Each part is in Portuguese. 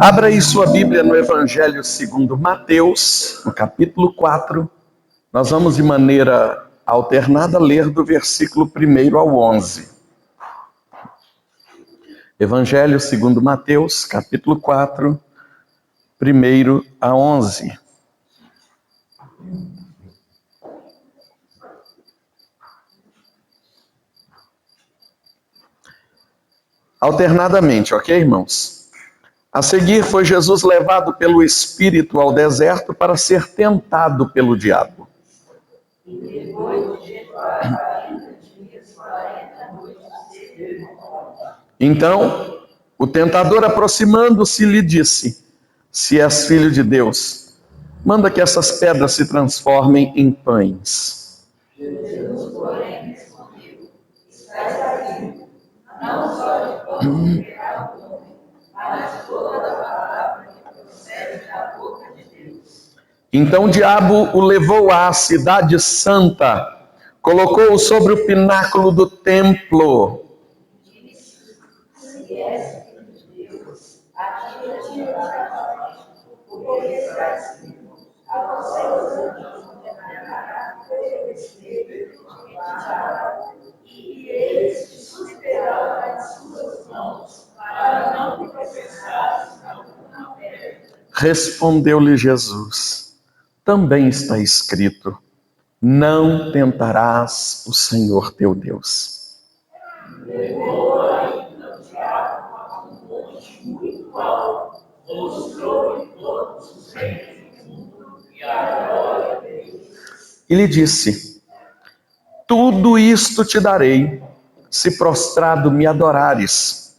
Abra aí sua Bíblia no Evangelho segundo Mateus, no capítulo 4. Nós vamos de maneira alternada ler do versículo 1 ao 11. Evangelho segundo Mateus, capítulo 4, 1 a 11. Alternadamente, ok, irmãos? A seguir foi Jesus levado pelo Espírito ao deserto para ser tentado pelo diabo. E depois de jejuar 40 dias, 40 noites, teve fome. Então, o tentador, aproximando-se, lhe disse: Se és filho de Deus, manda que essas pedras se transformem em pães. Jesus, porém, respondeu: Está escrito, não só de pão viverá o homem, mas de toda a palavra que procede da boca de Deus. Então o diabo o levou à cidade santa, colocou-o sobre o pináculo do templo. Se és filho de Deus, atira-te da porque está escrito, aos seus anjos ordenará teu respeito e te dará, e eles te susterão nas suas mãos, para não te tropeçares na alguma pedra. Respondeu-lhe Jesus: Também está escrito: Não tentarás o Senhor teu Deus. Levou ainda o diabo a um monte muito alto, mostrou-lhe todos os reinos do mundo e a glória deles. E lhe disse: Tudo isto te darei, se prostrado me adorares.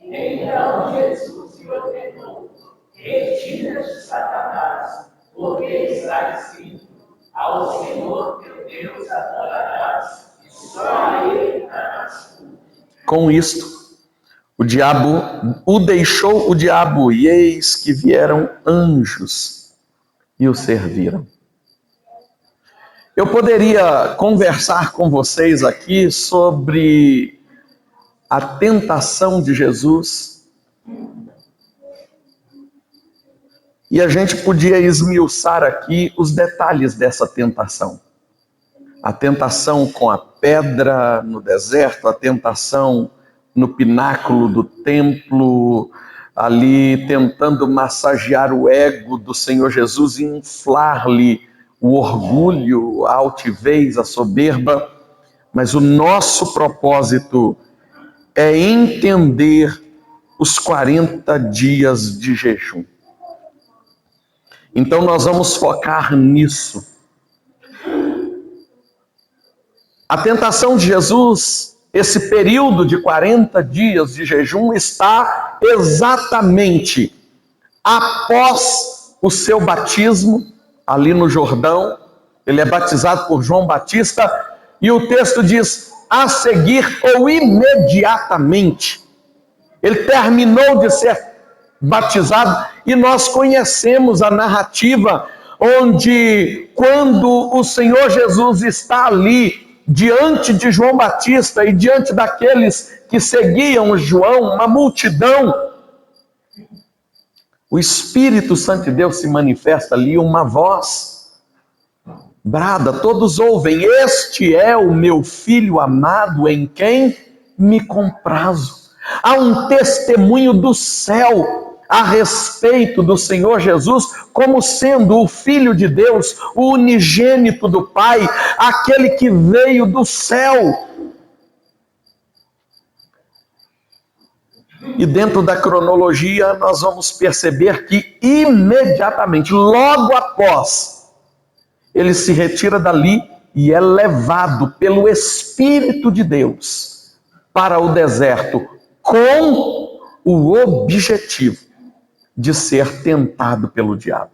Então Jesus lhe ordenou: Retira-te, Satanás, porque está escrito: Ao Senhor teu Deus adorarás, e só a Ele darás culto. Com isto, o diabo, e eis que vieram anjos e o serviram. Eu poderia conversar com vocês aqui sobre a tentação de Jesus, e a gente podia esmiuçar aqui os detalhes dessa tentação. A tentação com a pedra no deserto, a tentação no pináculo do templo, ali tentando massagear o ego do Senhor Jesus e inflar-lhe o orgulho, a altivez, a soberba. Mas o nosso propósito é entender os 40 dias de jejum. Então nós vamos focar nisso. A tentação de Jesus, esse período de 40 dias de jejum, está exatamente após o seu batismo, ali no Jordão. Ele é batizado por João Batista, e o texto diz: a seguir ou imediatamente. Ele terminou de ser batizado, e nós conhecemos a narrativa onde, quando o Senhor Jesus está ali diante de João Batista e diante daqueles que seguiam João, uma multidão, o Espírito Santo de Deus se manifesta ali, uma voz brada, todos ouvem: Este é o meu Filho amado, em quem me comprazo. Há um testemunho do céu a respeito do Senhor Jesus como sendo o Filho de Deus, o unigênito do Pai, aquele que veio do céu. E dentro da cronologia nós vamos perceber que imediatamente, logo após, ele se retira dali e é levado pelo Espírito de Deus para o deserto com o objetivo de ser tentado pelo diabo.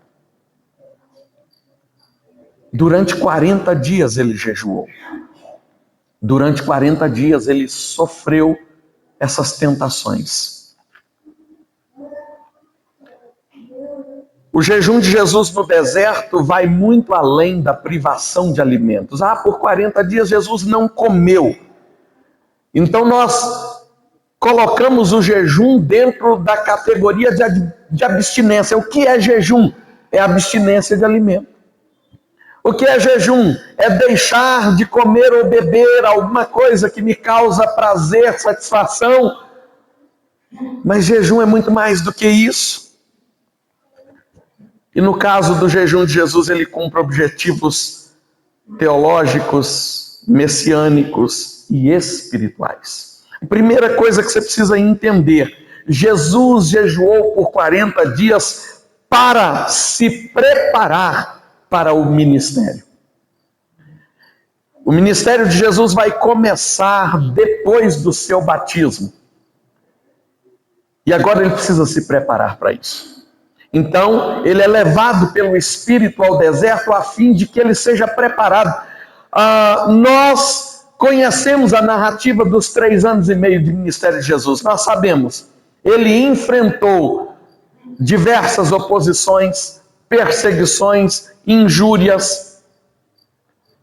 Durante 40 dias ele jejuou. Durante 40 dias ele sofreu essas tentações. O jejum de Jesus no deserto vai muito além da privação de alimentos. Por 40 dias Jesus não comeu. Então nós colocamos o jejum dentro da categoria de abstinência. O que é jejum? É abstinência de alimento. O que é jejum? É deixar de comer ou beber alguma coisa que me causa prazer, satisfação. Mas jejum é muito mais do que isso. E no caso do jejum de Jesus, ele cumpre objetivos teológicos, messiânicos e espirituais. A primeira coisa que você precisa entender: Jesus jejuou por 40 dias para se preparar para o ministério. O ministério de Jesus vai começar depois do seu batismo. E agora ele precisa se preparar para isso. Então, ele é levado pelo Espírito ao deserto a fim de que ele seja preparado. Nós conhecemos a narrativa dos 3 anos e meio de ministério de Jesus. Nós sabemos, ele enfrentou diversas oposições, perseguições, injúrias.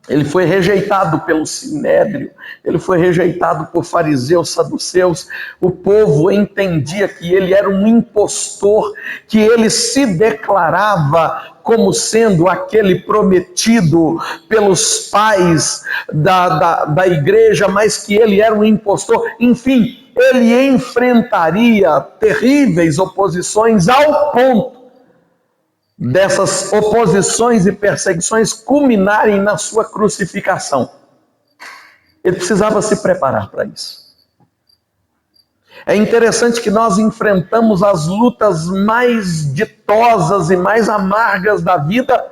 Ele foi rejeitado pelo Sinédrio, ele foi rejeitado por fariseus, saduceus. O povo entendia que ele era um impostor, que ele se declarava como sendo aquele prometido pelos pais da igreja, mas que ele era um impostor. Enfim, ele enfrentaria terríveis oposições ao ponto dessas oposições e perseguições culminarem na sua crucificação. Ele precisava se preparar para isso. É interessante que nós enfrentamos as lutas mais ditosas e mais amargas da vida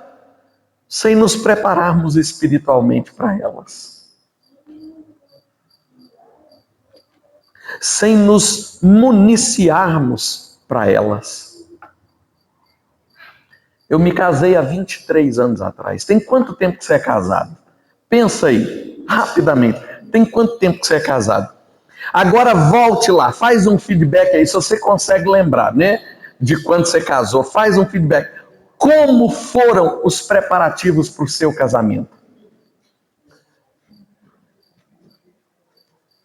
sem nos prepararmos espiritualmente para elas. Sem nos municiarmos para elas. Eu me casei há 23 anos atrás. Tem quanto tempo que você é casado? Pensa aí, rapidamente. Tem quanto tempo que você é casado? Agora volte lá, faz um feedback aí, se você consegue lembrar, né? De quando você casou, faz um feedback. Como foram os preparativos para o seu casamento?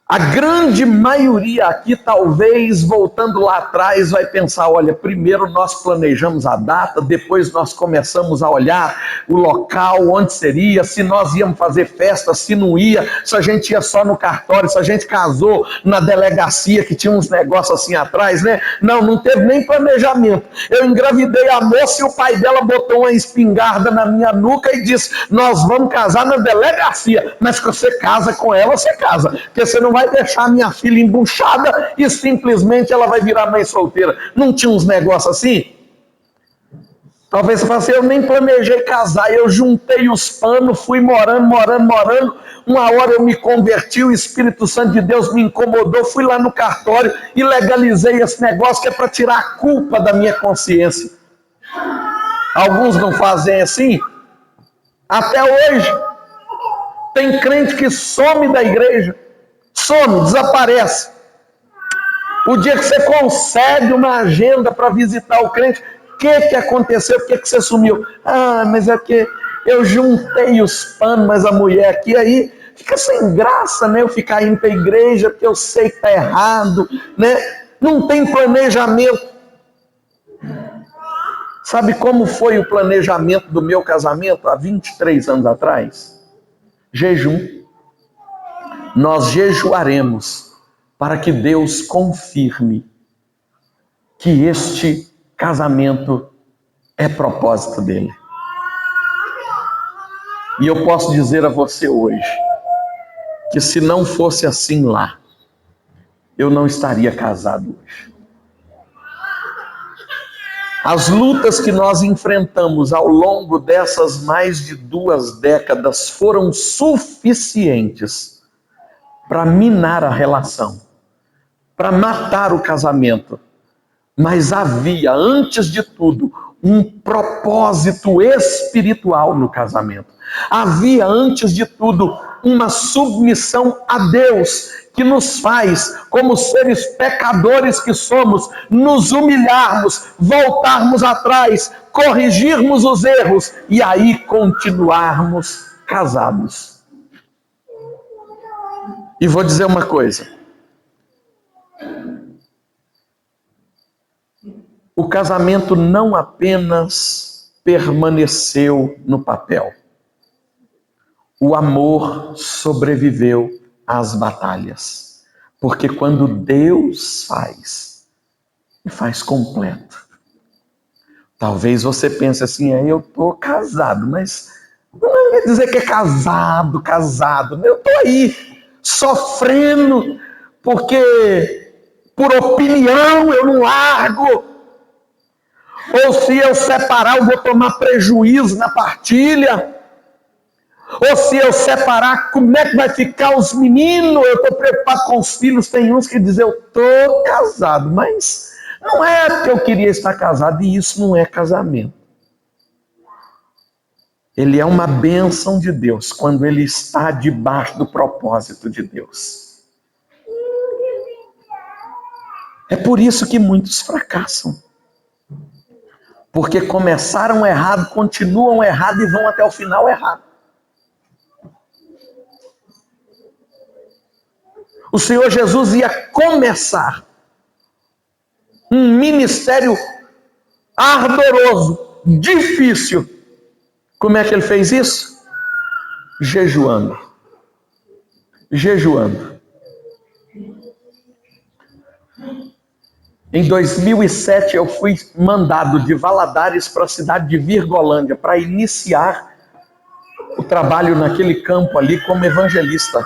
A grande maioria aqui, talvez, voltando lá atrás, vai pensar, olha, primeiro nós planejamos a data, depois nós começamos a olhar o local, onde seria, se nós íamos fazer festa, se não ia, se a gente ia só no cartório, se a gente casou na delegacia, que tinha uns negócios assim atrás, né? Não teve nem planejamento. Eu engravidei a moça e o pai dela botou uma espingarda na minha nuca e disse, nós vamos casar na delegacia, mas se você casa com ela, você casa, porque você não vai deixar minha filha embuchada e simplesmente ela vai virar mãe solteira. Não tinha uns negócios assim? Talvez você fale assim, eu nem planejei casar, eu juntei os panos, fui morando. Uma hora eu me converti, o Espírito Santo de Deus me incomodou, fui lá no cartório e legalizei esse negócio que é para tirar a culpa da minha consciência. Alguns não fazem assim? Até hoje. Tem crente que some da igreja. Some, desaparece. O dia que você consegue uma agenda para visitar o crente, o que aconteceu? Por que você sumiu? Mas é que eu juntei os panos, mas a mulher aqui, aí fica sem graça, né? Eu ficar indo para a igreja, porque eu sei que está errado, né? Não tem planejamento. Sabe como foi o planejamento do meu casamento há 23 anos atrás? Jejum. Nós jejuaremos para que Deus confirme que este casamento é propósito dele. E eu posso dizer a você hoje que se não fosse assim lá, eu não estaria casado hoje. As lutas que nós enfrentamos ao longo dessas mais de 2 décadas foram suficientes para minar a relação, para matar o casamento. Mas havia, antes de tudo, um propósito espiritual no casamento. Havia, antes de tudo, uma submissão a Deus, que nos faz, como seres pecadores que somos, nos humilharmos, voltarmos atrás, corrigirmos os erros e aí continuarmos casados. E vou dizer uma coisa. o casamento não apenas permaneceu no papel. O amor sobreviveu às batalhas. Porque quando Deus faz, e faz completo. Talvez você pense assim, eu estou casado, mas não quer dizer que é casado. Eu estou aí, sofrendo, porque por opinião eu não largo. Ou se eu separar, eu vou tomar prejuízo na partilha. Ou se eu separar, como é que vai ficar os meninos? Eu estou preocupado com os filhos. Tem uns que dizem, eu estou casado, mas não é porque eu queria estar casado, e isso não é casamento. Ele é uma bênção de Deus quando ele está debaixo do propósito de Deus. É por isso que muitos fracassam. Porque começaram errado, continuam errado e vão até o final errado. O Senhor Jesus ia começar um ministério ardoroso, difícil. Como é que ele fez isso? Jejuando. Em 2007 eu fui mandado de Valadares para a cidade de Virgolândia para iniciar o trabalho naquele campo ali como evangelista.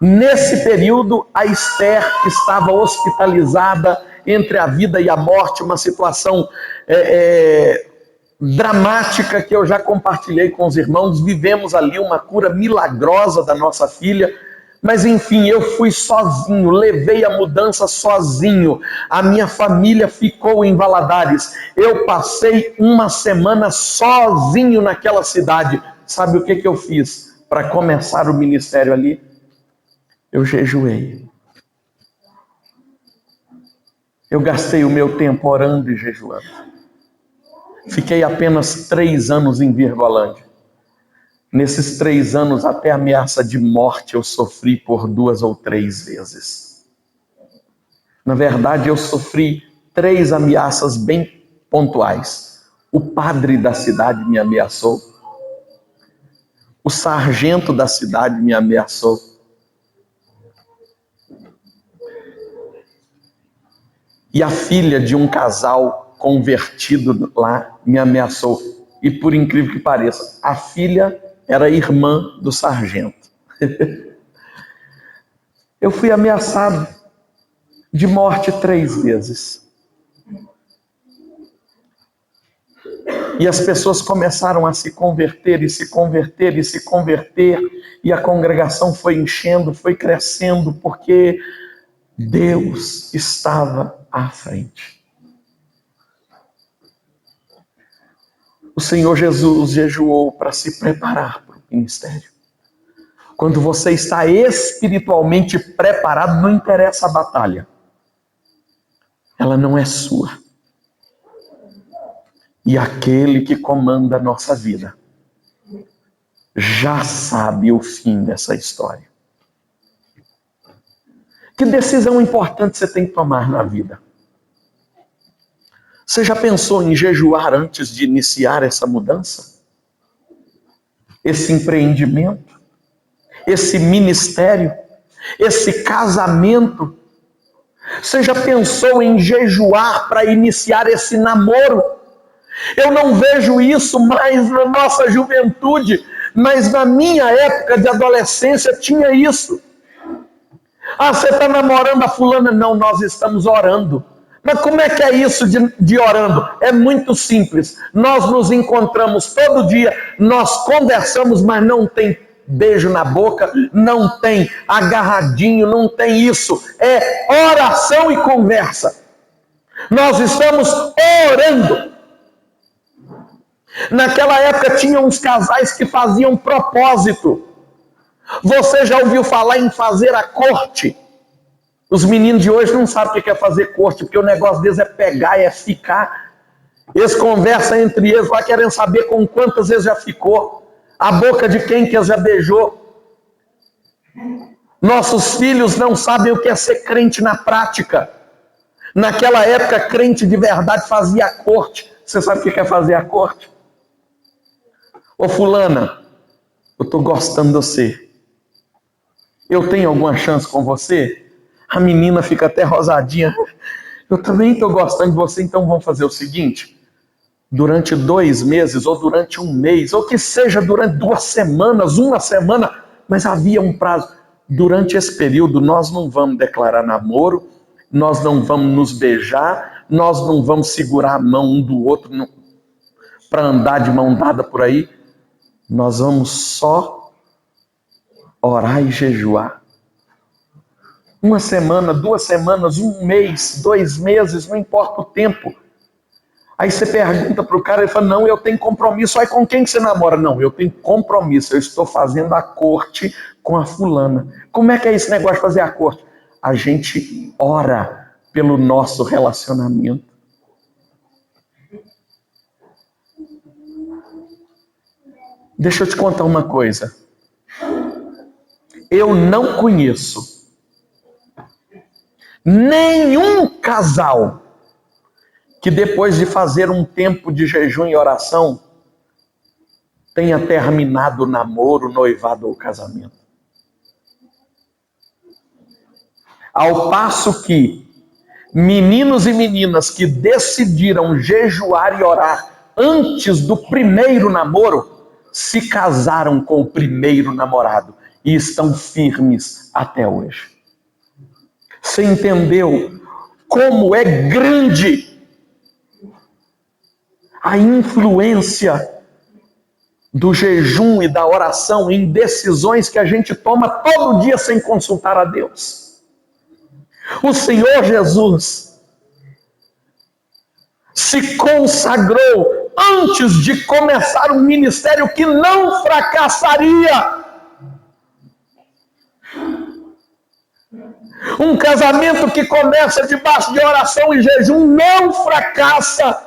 Nesse período, a Esther, que estava hospitalizada entre a vida e a morte, uma situação dramática que eu já compartilhei com os irmãos, vivemos ali uma cura milagrosa da nossa filha, mas enfim, eu fui sozinho, levei a mudança sozinho, a minha família ficou em Valadares, eu passei uma semana sozinho naquela cidade. Sabe o que eu fiz para começar o ministério ali? Eu jejuei. Eu gastei o meu tempo orando e jejuando. Fiquei apenas 3 anos em Virgolândia. Nesses 3 anos, até ameaça de morte eu sofri por 2 ou 3 vezes. Na verdade, eu sofri 3 ameaças bem pontuais. O padre da cidade me ameaçou. O sargento da cidade me ameaçou. E a filha de um casal convertido lá me ameaçou. E por incrível que pareça, a filha era irmã do sargento. Eu fui ameaçado de morte 3 vezes. E as pessoas começaram a se converter, e a congregação foi enchendo, foi crescendo, porque Deus estava à frente. O Senhor Jesus jejuou para se preparar para o ministério. Quando você está espiritualmente preparado, não interessa a batalha. Ela não é sua. E aquele que comanda a nossa vida já sabe o fim dessa história. Que decisão importante você tem que tomar na vida? Você já pensou em jejuar antes de iniciar essa mudança? Esse empreendimento? Esse ministério? Esse casamento? Você já pensou em jejuar para iniciar esse namoro? Eu não vejo isso mais na nossa juventude, mas na minha época de adolescência tinha isso. Ah, você está namorando a fulana? Não, nós estamos orando. Mas como é que é isso de orando? É muito simples. Nós nos encontramos todo dia, nós conversamos, mas não tem beijo na boca, não tem agarradinho, não tem isso. É oração e conversa. Nós estamos orando. Naquela época tinha uns casais que faziam propósito. Você já ouviu falar em fazer a corte? Os meninos de hoje não sabem o que é fazer corte, porque o negócio deles é pegar, é ficar. Eles conversam entre eles lá, querendo saber com quantas vezes já ficou, a boca de quem que eles já beijou. Nossos filhos não sabem o que é ser crente na prática. Naquela época, crente de verdade fazia a corte. Você sabe o que é fazer a corte? Ô fulana, eu estou gostando de você. Eu tenho alguma chance com você? A menina fica até rosadinha. Eu também estou gostando de você, então vamos fazer o seguinte. Durante 2 meses, ou durante 1 mês, ou que seja durante 2 semanas, 1 semana, mas havia um prazo. Durante esse período, nós não vamos declarar namoro, nós não vamos nos beijar, nós não vamos segurar a mão um do outro para andar de mão dada por aí. Nós vamos só orar e jejuar. 1 semana, 2 semanas, 1 mês, 2 meses, não importa o tempo. Aí você pergunta para o cara, ele fala, não, eu tenho compromisso. Aí com quem que você namora? Não, eu tenho compromisso, eu estou fazendo a corte com a fulana. Como é que é esse negócio de fazer a corte? A gente ora pelo nosso relacionamento. Deixa eu te contar uma coisa. Eu não conheço nenhum casal que depois de fazer um tempo de jejum e oração tenha terminado o namoro, o noivado ou o casamento. Ao passo que meninos e meninas que decidiram jejuar e orar antes do primeiro namoro se casaram com o primeiro namorado e estão firmes até hoje. Você entendeu como é grande a influência do jejum e da oração em decisões que a gente toma todo dia sem consultar a Deus? O Senhor Jesus se consagrou antes de começar um ministério que não fracassaria. Um casamento que começa debaixo de oração e jejum não fracassa.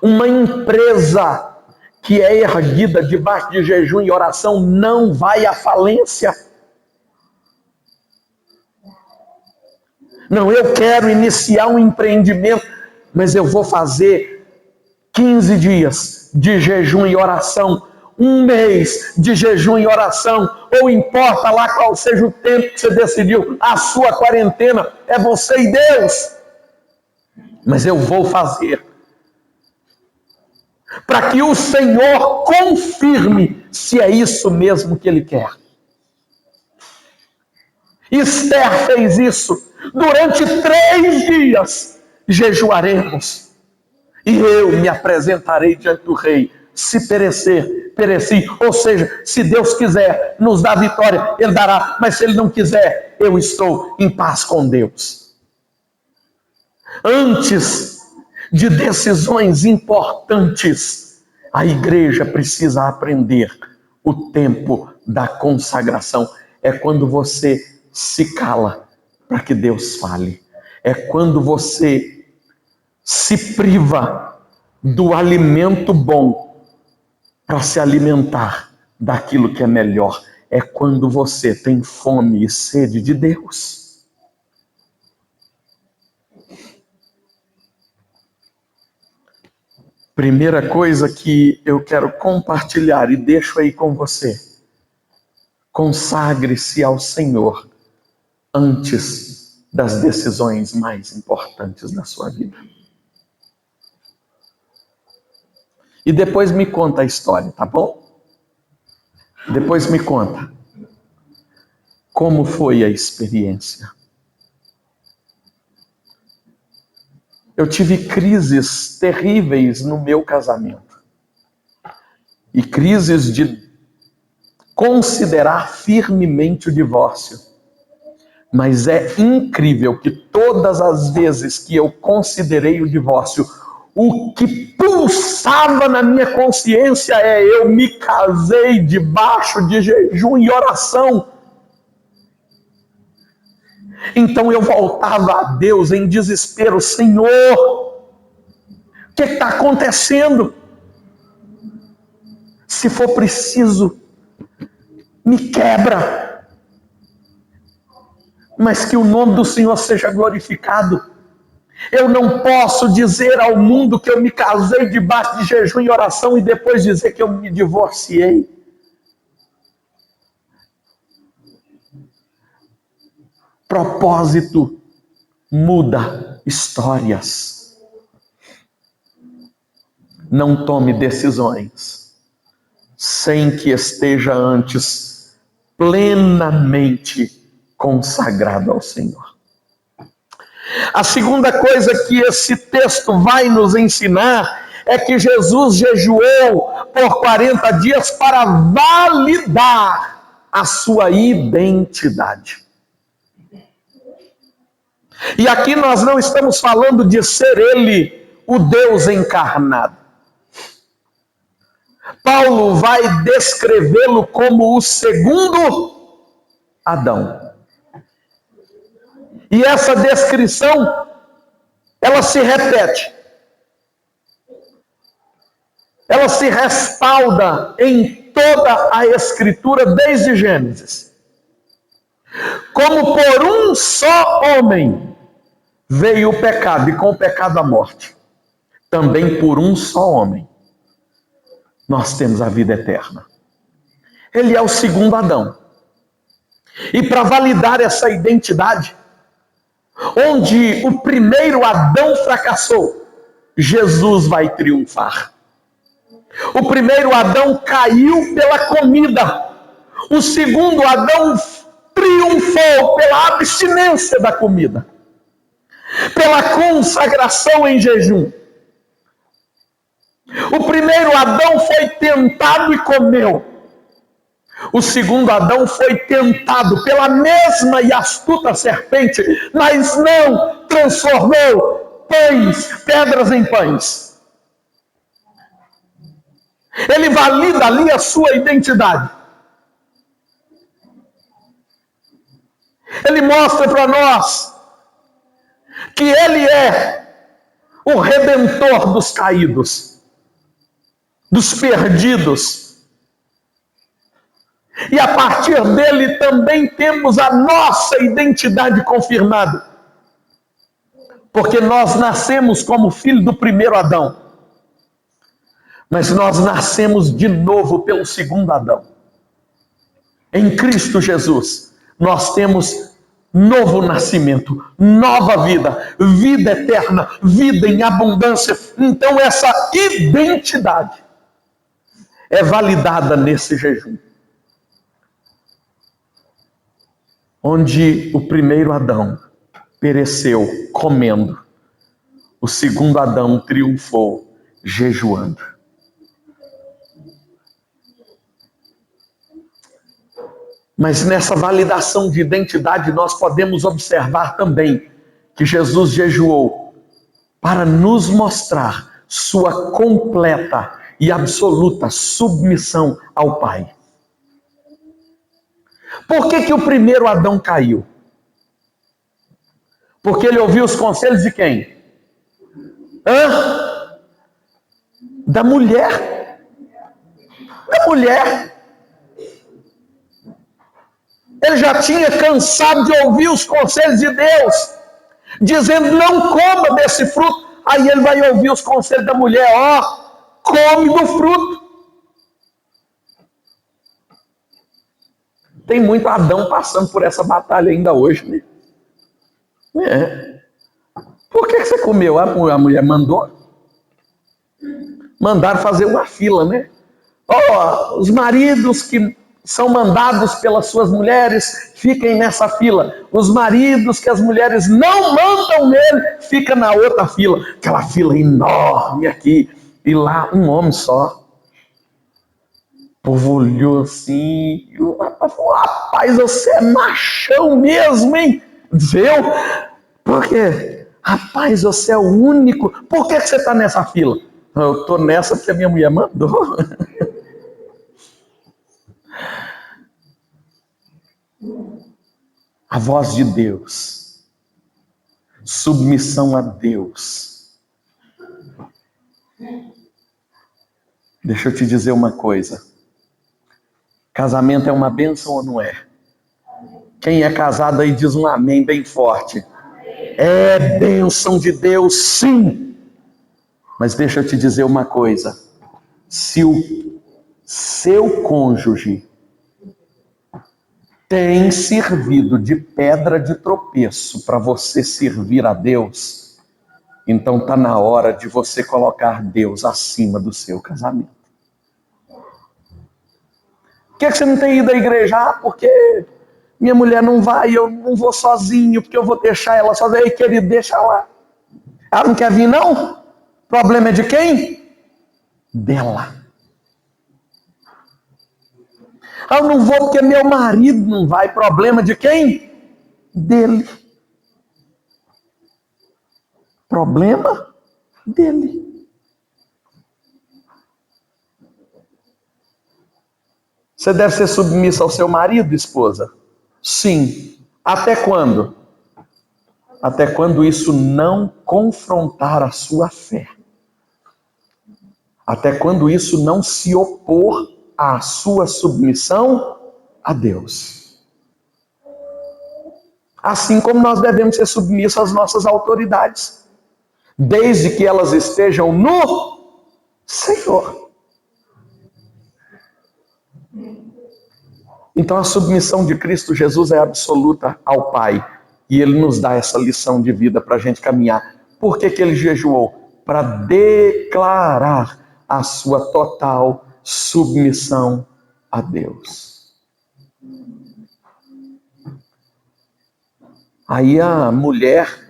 Uma empresa que é erguida debaixo de jejum e oração não vai à falência. Não, eu quero iniciar um empreendimento, mas eu vou fazer 15 dias de jejum e oração, 1 mês de jejum e oração, ou importa lá qual seja o tempo que você decidiu, a sua quarentena é você e Deus. Mas eu vou fazer, para que o Senhor confirme se é isso mesmo que Ele quer. Esther fez isso. Durante 3 dias jejuaremos, e eu me apresentarei diante do rei. Se perecer, pereci. Ou seja, se Deus quiser nos dar vitória, Ele dará. Mas se Ele não quiser, eu estou em paz com Deus. Antes de decisões importantes, a igreja precisa aprender o tempo da consagração. É quando você se cala para que Deus fale. É quando você se priva do alimento bom para se alimentar daquilo que é melhor. É quando você tem fome e sede de Deus. Primeira coisa que eu quero compartilhar e deixo aí com você: consagre-se ao Senhor antes das decisões mais importantes da sua vida. E depois me conta a história, tá bom? Depois me conta como foi a experiência. Eu tive crises terríveis no meu casamento. E crises de considerar firmemente o divórcio. Mas é incrível que todas as vezes que eu considerei o divórcio, o que pulsava na minha consciência é: eu me casei debaixo de jejum e oração. Então eu voltava a Deus em desespero: Senhor, o que está acontecendo? Se for preciso, me quebra. mas que o nome do Senhor seja glorificado. Eu não posso dizer ao mundo que eu me casei debaixo de jejum e oração e depois dizer que eu me divorciei. Propósito muda histórias. Não tome decisões sem que esteja antes plenamente consagrado ao Senhor. A segunda coisa que esse texto vai nos ensinar é que Jesus jejuou por 40 dias para validar a sua identidade. E aqui nós não estamos falando de ser ele o Deus encarnado. Paulo vai descrevê-lo como o segundo Adão. E essa descrição, ela se repete. Ela se respalda em toda a Escritura, desde Gênesis. Como por um só homem veio o pecado, e com o pecado a morte. Também por um só homem nós temos a vida eterna. Ele é o segundo Adão. E para validar essa identidade, onde o primeiro Adão fracassou, Jesus vai triunfar. O primeiro Adão caiu pela comida. O segundo Adão triunfou pela abstinência da comida, pela consagração em jejum. O primeiro Adão foi tentado e comeu. O segundo Adão foi tentado pela mesma e astuta serpente, mas não transformou pedras em pães. Ele valida ali a sua identidade. Ele mostra para nós que ele é o redentor dos caídos, dos perdidos. E a partir dele também temos a nossa identidade confirmada. Porque nós nascemos como filho do primeiro Adão. Mas nós nascemos de novo pelo segundo Adão. Em Cristo Jesus, nós temos novo nascimento, nova vida, vida eterna, vida em abundância. Então essa identidade é validada nesse jejum. Onde o primeiro Adão pereceu comendo, o segundo Adão triunfou jejuando. Mas nessa validação de identidade nós podemos observar também que Jesus jejuou para nos mostrar sua completa e absoluta submissão ao Pai. Por que o primeiro Adão caiu? Porque ele ouviu os conselhos de quem? Da mulher. Da mulher. Ele já tinha cansado de ouvir os conselhos de Deus, dizendo, não coma desse fruto. Aí ele vai ouvir os conselhos da mulher, come do fruto. Tem muito Adão passando por essa batalha ainda hoje, né? Por que você comeu? A mulher mandou. Mandaram fazer uma fila, né? Os maridos que são mandados pelas suas mulheres, fiquem nessa fila. Os maridos que as mulheres não mandam nele, fica na outra fila. Aquela fila enorme aqui. E lá um homem só. O povo olhou assim, e o rapaz falou, rapaz, você é machão mesmo, hein? Viu? Por quê? Rapaz, você é o único. Por que você está nessa fila? Eu estou nessa porque a minha mulher mandou. A voz de Deus. Submissão a Deus. Deixa eu te dizer uma coisa. Casamento é uma bênção ou não é? Quem é casado aí diz um amém bem forte. É bênção de Deus, sim. Mas deixa eu te dizer uma coisa. Se o seu cônjuge tem servido de pedra de tropeço para você servir a Deus, então está na hora de você colocar Deus acima do seu casamento. Por que você não tem ido à igreja? Ah, porque minha mulher não vai, eu não vou sozinho, porque eu vou deixar ela sozinha. Ei, querido, deixa lá. Ela não quer vir, não? O problema é de quem? Dela. Ah, eu não vou porque meu marido não vai. Problema de quem? Dele. Problema dele. Você deve ser submissa ao seu marido, esposa? Sim. Até quando? Até quando isso não confrontar a sua fé. Até quando isso não se opor à sua submissão a Deus. Assim como nós devemos ser submissos às nossas autoridades, desde que elas estejam no Senhor. Então a submissão de Cristo Jesus é absoluta ao Pai. E Ele nos dá essa lição de vida para a gente caminhar. Por que Ele jejuou? Para declarar a sua total submissão a Deus. Aí a mulher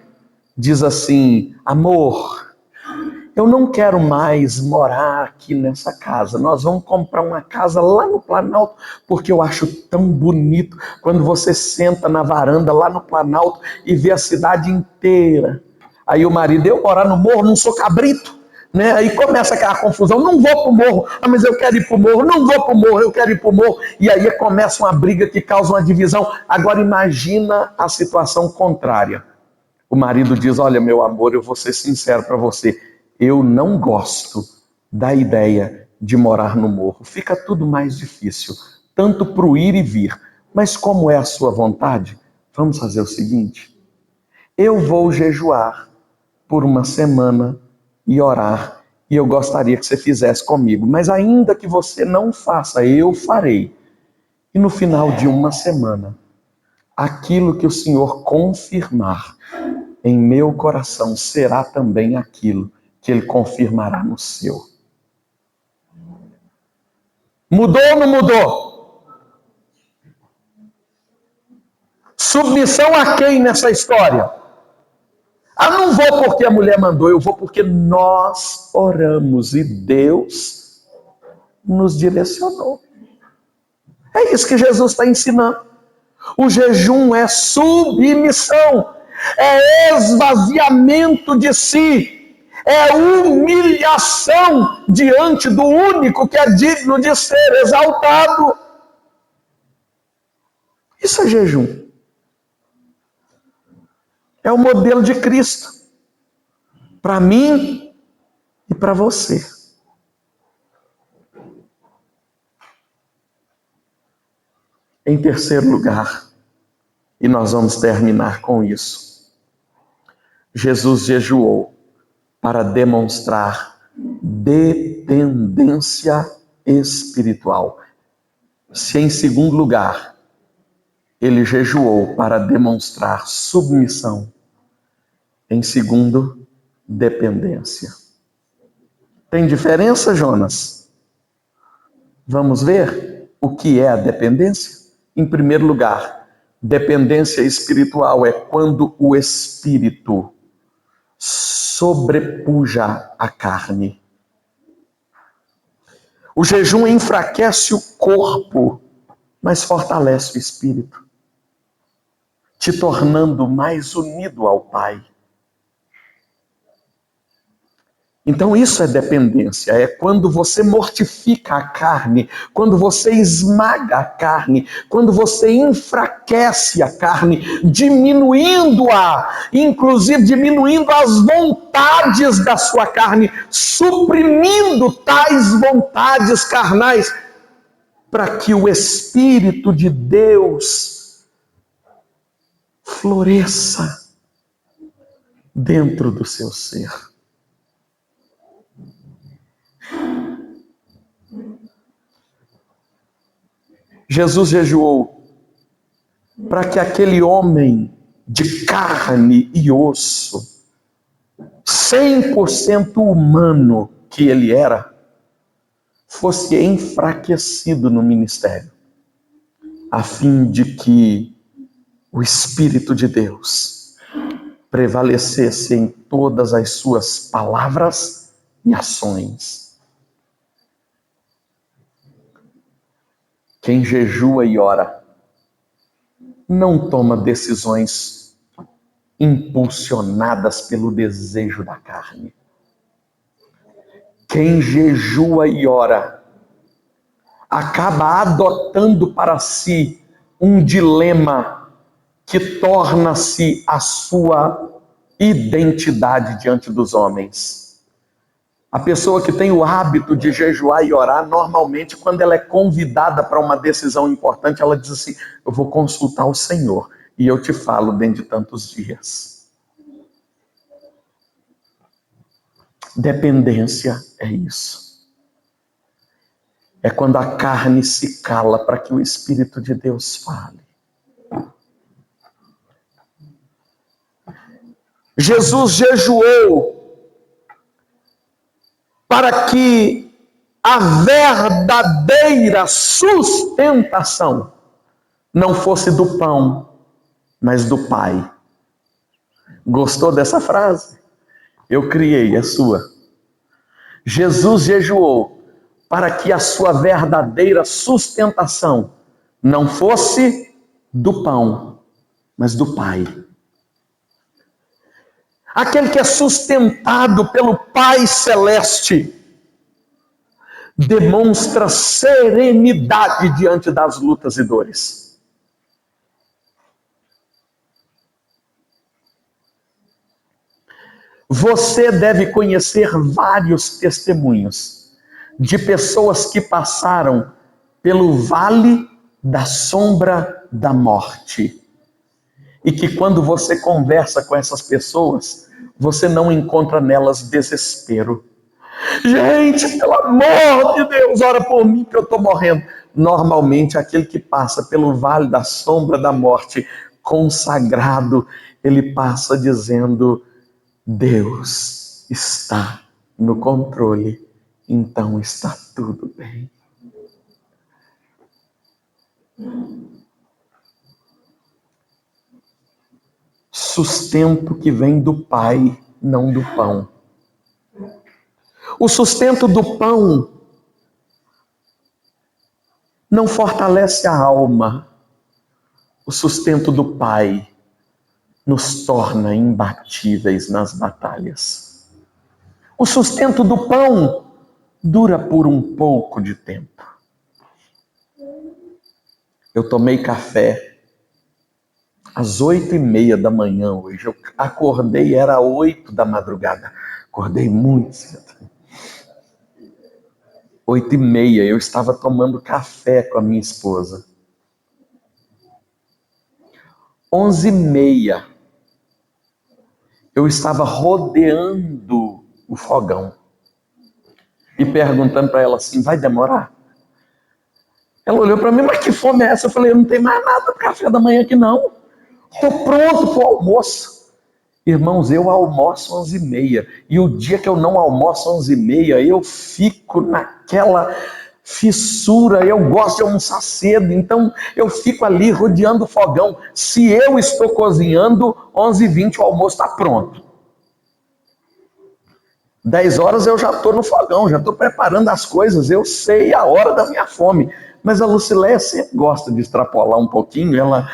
diz assim: amor, eu não quero mais morar aqui nessa casa. Nós vamos comprar uma casa lá no Planalto, porque eu acho tão bonito quando você senta na varanda lá no Planalto e vê a cidade inteira. Aí o marido: eu morar no morro, não sou cabrito. Né? Aí começa aquela confusão: não vou pro morro, ah, mas eu quero ir pro morro, não vou pro morro, eu quero ir pro morro. E aí começa uma briga que causa uma divisão. Agora imagina a situação contrária. O marido diz: olha, meu amor, eu vou ser sincero para você, eu não gosto da ideia de morar no morro. Fica tudo mais difícil, tanto para o ir e vir. Mas como é a sua vontade, vamos fazer o seguinte: eu vou jejuar por uma semana e orar, e eu gostaria que você fizesse comigo. Mas ainda que você não faça, eu farei. E no final de uma semana, aquilo que o Senhor confirmar em meu coração será também aquilo que Ele confirmará no seu. Mudou ou não mudou? Submissão a quem nessa história? Ah, não vou porque a mulher mandou, eu vou porque nós oramos e Deus nos direcionou. É isso que Jesus está ensinando. O jejum é submissão, é esvaziamento de si, é humilhação diante do único que é digno de ser exaltado. Isso é jejum. É o modelo de Cristo para mim e para você. Em terceiro lugar, e nós vamos terminar com isso, Jesus jejuou para demonstrar dependência espiritual. Se em segundo lugar, ele jejuou para demonstrar submissão, em segundo, dependência. Tem diferença, Jonas? Vamos ver o que é a dependência? Em primeiro lugar, dependência espiritual é quando o espírito sobrepuja a carne. O jejum enfraquece o corpo, mas fortalece o espírito, te tornando mais unido ao Pai. Então isso é dependência, é quando você mortifica a carne, quando você esmaga a carne, quando você enfraquece a carne, diminuindo-a, inclusive diminuindo as vontades da sua carne, suprimindo tais vontades carnais, para que o Espírito de Deus floresça dentro do seu ser. Jesus jejuou para que aquele homem de carne e osso, 100% humano que ele era, fosse enfraquecido no ministério, a fim de que o Espírito de Deus prevalecesse em todas as suas palavras e ações. Quem jejua e ora não toma decisões impulsionadas pelo desejo da carne. Quem jejua e ora acaba adotando para si um dilema que torna-se a sua identidade diante dos homens. A pessoa que tem o hábito de jejuar e orar, normalmente, quando ela é convidada para uma decisão importante, ela diz assim: eu vou consultar o Senhor e eu te falo dentro de tantos dias. Dependência é isso. É quando a carne se cala para que o Espírito de Deus fale. Jesus jejuou para que a verdadeira sustentação não fosse do pão, mas do Pai. Gostou dessa frase? Eu criei a sua. Jesus jejuou para que a sua verdadeira sustentação não fosse do pão, mas do Pai. Aquele que é sustentado pelo Pai Celeste demonstra serenidade diante das lutas e dores. Você deve conhecer vários testemunhos de pessoas que passaram pelo vale da sombra da morte. E que quando você conversa com essas pessoas, você não encontra nelas desespero. Gente, pelo amor de Deus, ora por mim que eu estou morrendo. Normalmente, aquele que passa pelo vale da sombra da morte, consagrado, ele passa dizendo: Deus está no controle, então está tudo bem. Sustento que vem do Pai, não do pão. O sustento do pão não fortalece a alma. O sustento do Pai nos torna imbatíveis nas batalhas. O sustento do pão dura por um pouco de tempo. Eu tomei café às 8h30 da manhã hoje. Eu acordei, era 8 da madrugada. Acordei muito cedo. 8h30, eu estava tomando café com a minha esposa. 11h30, eu estava rodeando o fogão e perguntando para ela assim: vai demorar? Ela olhou para mim: mas que fome é essa? Eu falei: eu não tenho mais nada para café da manhã aqui não. Estou pronto para o almoço. Irmãos, eu almoço 11h30. E o dia que eu não almoço 11h30, eu fico naquela fissura. Eu gosto de almoçar cedo, então eu fico ali rodeando o fogão. Se eu estou cozinhando, 11h20 o almoço está pronto. 10 horas eu já estou no fogão, já estou preparando as coisas. Eu sei a hora da minha fome. Mas a Luciléia sempre gosta de extrapolar um pouquinho, ela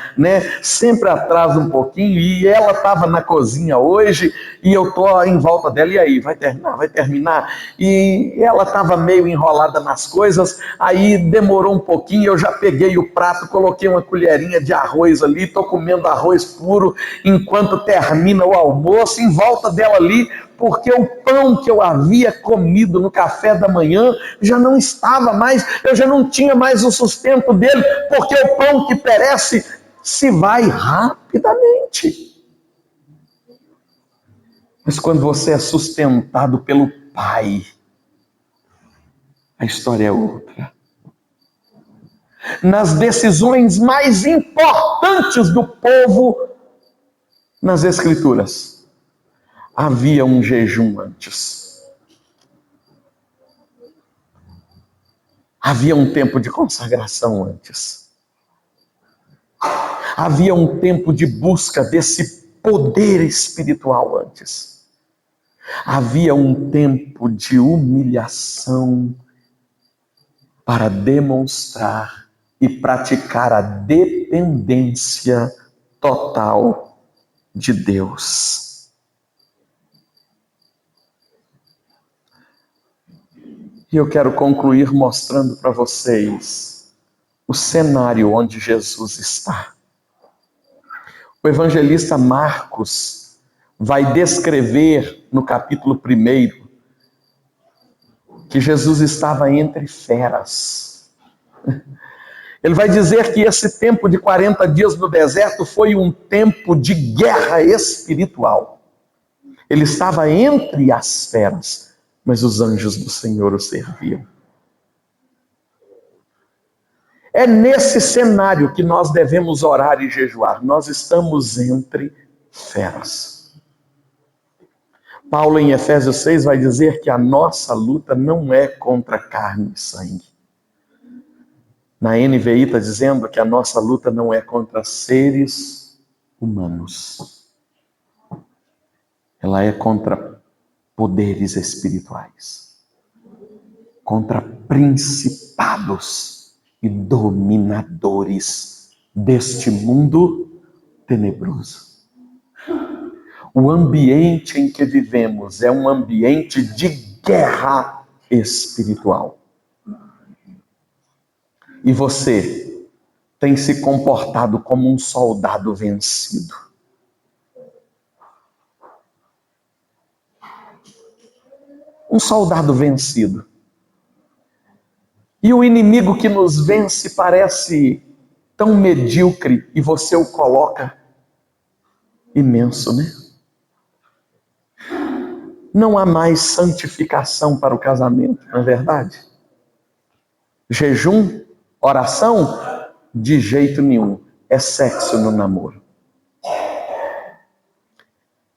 sempre atrasa um pouquinho, e ela estava na cozinha hoje, e eu estou em volta dela, e aí, vai terminar? Vai terminar? E ela estava meio enrolada nas coisas, aí demorou um pouquinho, eu já peguei o prato, coloquei uma colherinha de arroz ali, estou comendo arroz puro, enquanto termina o almoço, em volta dela ali, porque o pão que eu havia comido no café da manhã já não estava mais, eu já não tinha mais o sustento dele, porque o pão que perece se vai rapidamente. Mas quando você é sustentado pelo Pai, a história é outra. Nas decisões mais importantes do povo, nas Escrituras, havia um jejum antes. Havia um tempo de consagração antes. Havia um tempo de busca desse poder espiritual antes. Havia um tempo de humilhação para demonstrar e praticar a dependência total de Deus. E eu quero concluir mostrando para vocês o cenário onde Jesus está. O evangelista Marcos vai descrever no capítulo 1 que Jesus estava entre feras. Ele vai dizer que esse tempo de 40 dias no deserto foi um tempo de guerra espiritual. Ele estava entre as feras, mas os anjos do Senhor o serviam. É nesse cenário que nós devemos orar e jejuar. Nós estamos entre feras. Paulo, em Efésios 6, vai dizer que a nossa luta não é contra carne e sangue. Na NVI está dizendo que a nossa luta não é contra seres humanos. Ela é contra poderes espirituais. Contra principados e dominadores deste mundo tenebroso. O ambiente em que vivemos é um ambiente de guerra espiritual. E você tem se comportado como um soldado vencido. Um soldado vencido. E o inimigo que nos vence parece tão medíocre e você o coloca imenso, né? Não há mais santificação para o casamento, não é verdade? Jejum, oração, de jeito nenhum. É sexo no namoro.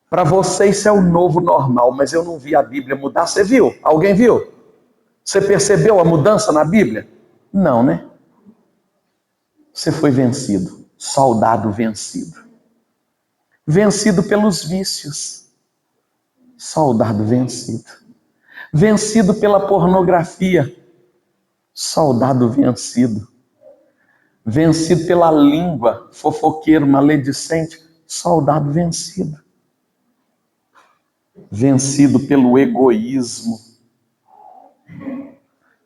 Para você isso é o novo normal, mas eu não vi a Bíblia mudar. Você viu? Alguém viu? Você percebeu a mudança na Bíblia? Não, né? Você foi vencido. Soldado vencido. Vencido pelos vícios. Soldado vencido. Vencido pela pornografia. Soldado vencido. Vencido pela língua, fofoqueiro, maledicente. Soldado vencido. Vencido pelo egoísmo.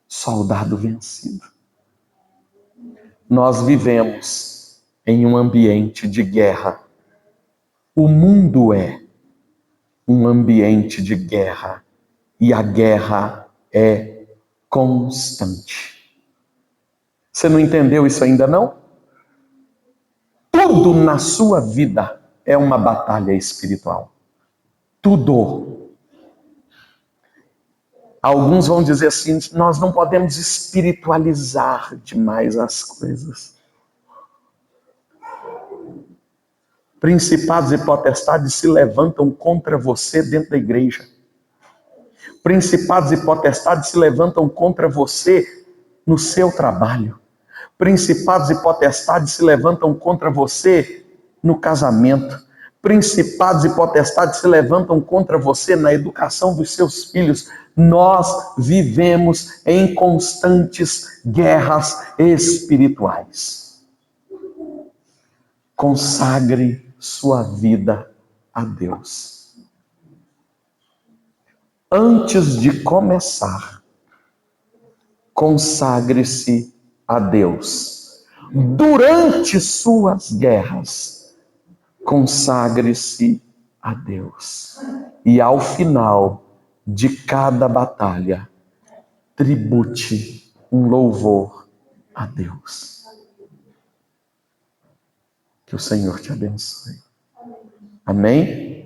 Soldado vencido. Nós vivemos em um ambiente de guerra. O mundo é um ambiente de guerra e a guerra é constante. Você não entendeu isso ainda não? Tudo na sua vida é uma batalha espiritual. Tudo. Alguns vão dizer assim, nós não podemos espiritualizar demais as coisas. Principados e potestades se levantam contra você dentro da igreja. Principados e potestades se levantam contra você no seu trabalho. Principados e potestades se levantam contra você no casamento. Principados e potestades se levantam contra você na educação dos seus filhos. Nós vivemos em constantes guerras espirituais. Consagre sua vida a Deus. Antes de começar, consagre-se a Deus. Durante suas guerras, consagre-se a Deus. E ao final de cada batalha, tribute um louvor a Deus. Que o Senhor te abençoe. Amém?